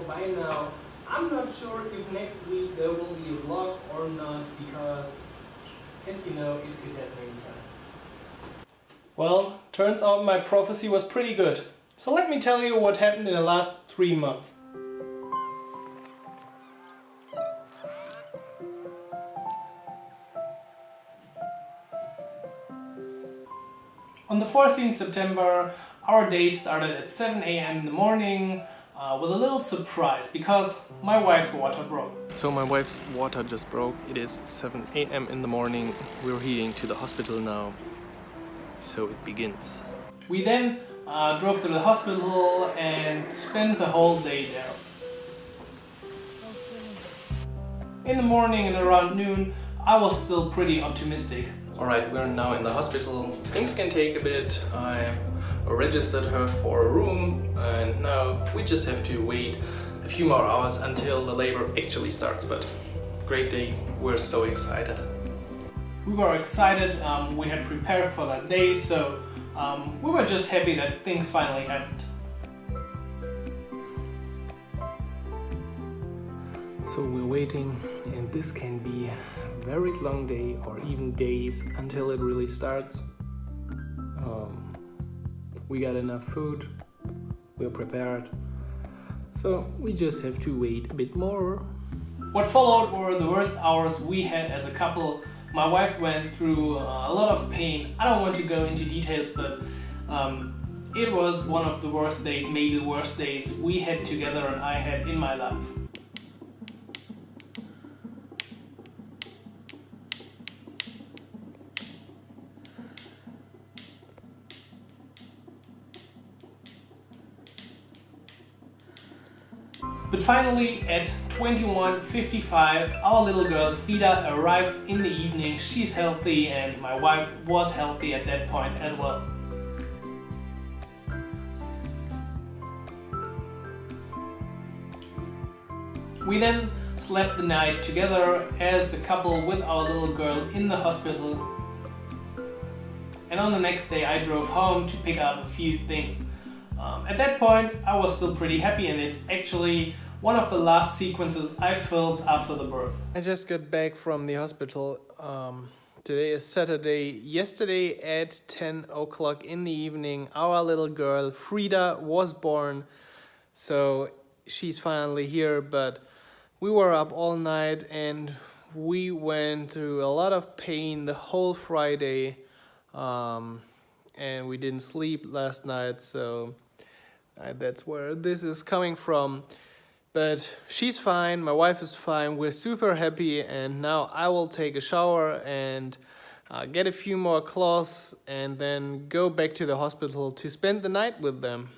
by now. I'm not sure if next week there will be a vlog or not, because as you know, it could happen anytime. Well, turns out my prophecy was pretty good. So let me tell you what happened in the last 3 months. On the 14th September, our day started at 7 a.m. in the morning with a little surprise, because my wife's water broke. So my wife's water just broke. It is 7 a.m. in the morning. We're heading to the hospital now. So it begins. We then drove to the hospital and spent the whole day there. In the morning and around noon, I was still pretty optimistic. Alright, we're now in the hospital. Things can take a bit. I registered her for a room and now we just have to wait a few more hours until the labor actually starts. But great day, we're so excited. We were excited, we had prepared for that day, so we were just happy that things finally happened. So we're waiting, and this can be a very long day or even days until it really starts. We got enough food, we're prepared, so we just have to wait a bit more. What followed were the worst hours we had as a couple. My wife went through a lot of pain. I don't want to go into details, but it was one of the worst days, maybe the worst days we had together and I had in my life. But finally, at 21:55, our little girl Frida arrived in the evening. She's healthy and my wife was healthy at that point as well. We then slept the night together as a couple with our little girl in the hospital. And on the next day I drove home to pick up a few things. At that point I was still pretty happy, and it's actually one of the last sequences I filmed after the birth. I just got back from the hospital. Today is Saturday. Yesterday at 10 o'clock in the evening, our little girl Frida was born. So she's finally here, but we were up all night and we went through a lot of pain the whole Friday. And we didn't sleep last night, so that's where this is coming from. But she's fine, my wife is fine, we're super happy, and now I will take a shower and get a few more clothes and then go back to the hospital to spend the night with them.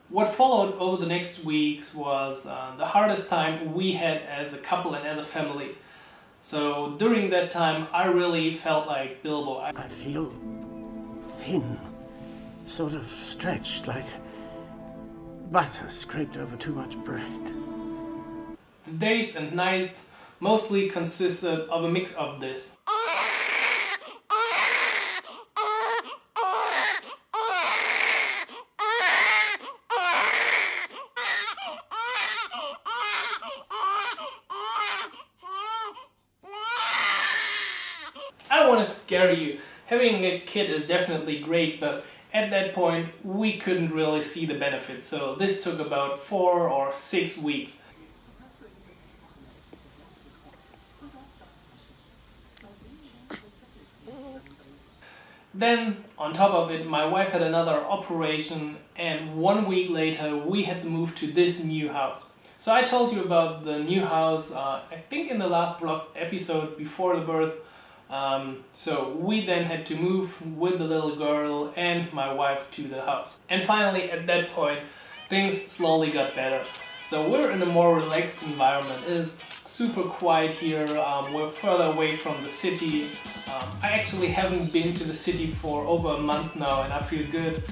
What followed over the next weeks was the hardest time we had as a couple and as a family. So during that time I really felt like Bilbo. I feel thin, sort of stretched, like butter scraped over too much bread. The days and nights mostly consisted of a mix of this. I don't want to scare you. Having a kid is definitely great, but at that point we couldn't really see the benefits. So this took about 4 or 6 weeks. Then, on top of it, my wife had another operation, and 1 week later we had to move to this new house. So I told you about the new house, I think in the last vlog episode before the birth. So we then had to move with the little girl and my wife to the house. And finally, at that point, things slowly got better. So we're in a more relaxed environment. It is super quiet here. We're further away from the city. I actually haven't been to the city for over a month now, and I feel good.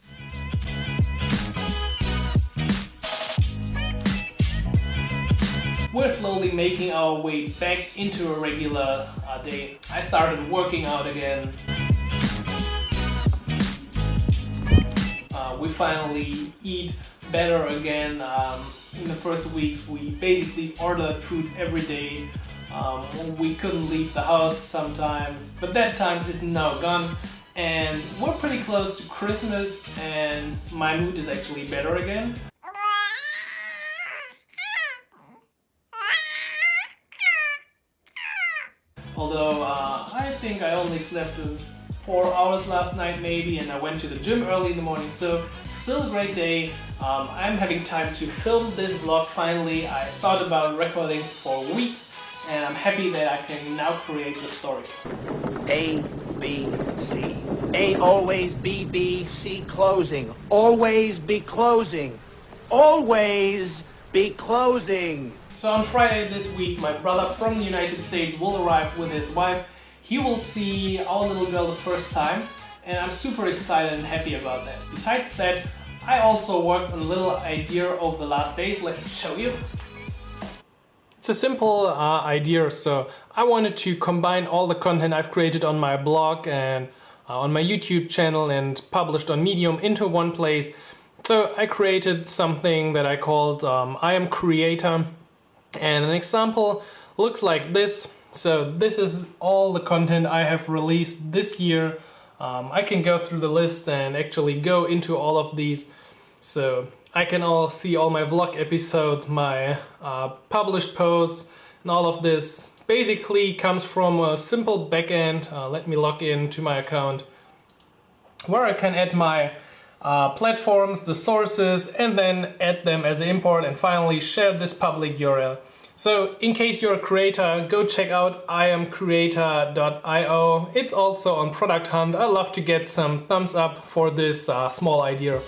We're slowly making our way back into a regular day. I started working out again. We finally eat better again. in the first weeks we basically ordered food every day. We couldn't leave the house sometimes, but that time is now gone. And we're pretty close to Christmas and my mood is actually better again. Although I think I only slept 4 hours last night maybe, and I went to the gym early in the morning, so still a great day. I'm having time to film this vlog finally. I thought about recording for weeks and I'm happy that I can now create the story. A, B, C. A always B, B, C closing. Always be closing. Always be closing. So on Friday this week, my brother from the United States will arrive with his wife. He will see our little girl the first time, and I'm super excited and happy about that. Besides that, I also worked on a little idea over the last days. Let me show you. It's a simple idea, so I wanted to combine all the content I've created on my blog and on my YouTube channel and published on Medium into one place. So I created something that I called I Am Creator, and an example looks like this. So this is all the content I have released this year. I can go through the list and actually go into all of these. So I can all see all my vlog episodes, my published posts, and all of this basically comes from a simple backend. Let me log in to my account where I can add my platforms, the sources, and then add them as an import and finally share this public URL. So in case you're a creator, go check out iamcreator.io. It's also on Product Hunt. I love to get some thumbs up for this small idea.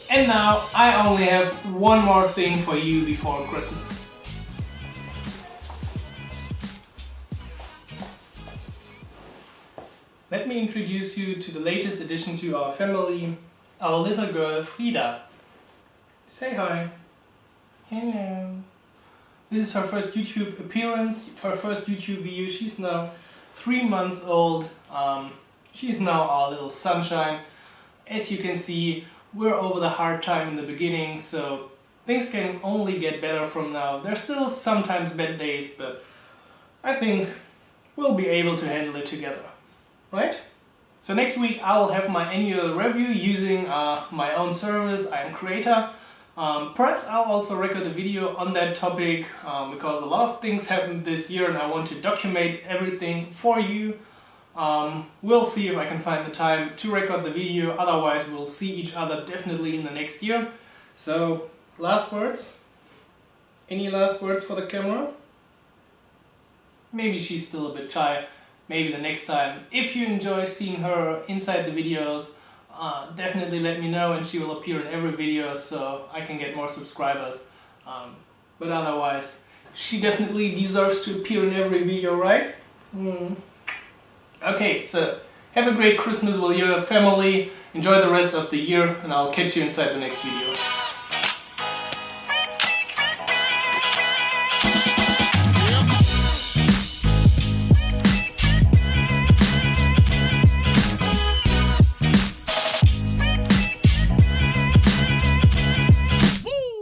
And now I only have one more thing for you before Christmas. Let me introduce you to the latest addition to our family, our little girl Frida. Say hi. Hello. This is her first YouTube appearance, her first YouTube video. She's now 3 months old. She's now our little sunshine. As you can see, we're over the hard time in the beginning, so things can only get better from now. There's still sometimes bad days, but I think we'll be able to handle it together, right? So next week I'll have my annual review using my own service, I Am Creator. Perhaps I'll also record a video on that topic because a lot of things happened this year and I want to document everything for you. We'll see if I can find the time to record the video, otherwise we'll see each other definitely in the next year. So, last words? Any last words for the camera? Maybe she's still a bit shy, maybe the next time. If you enjoy seeing her inside the videos, definitely let me know and she will appear in every video so I can get more subscribers. But otherwise, she definitely deserves to appear in every video, right? Okay, so have a great Christmas with your family, enjoy the rest of the year, and I'll catch you inside the next video.